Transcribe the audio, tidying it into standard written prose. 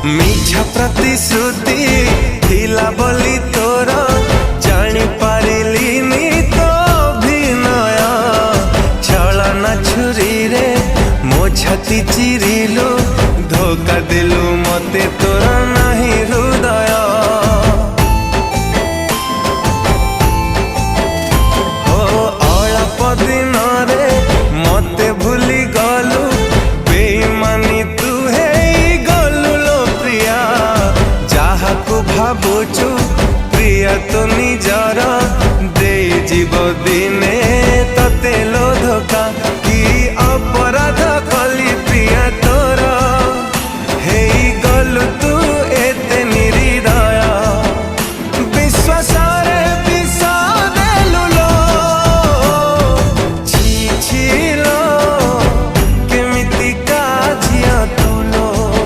मिछ प्रतिश्रुति थिला बोली तोर जानी पारिलिनी तो अभिनय छलना छुरी रे मो छाती चिरिलु धोखा देलु मते तोर नाही हृदय हो अल्प दिन रे मते भूली गलु बेईमानी तू है गलु लो प्रिया जहा को भावुचु प्रिया तो निज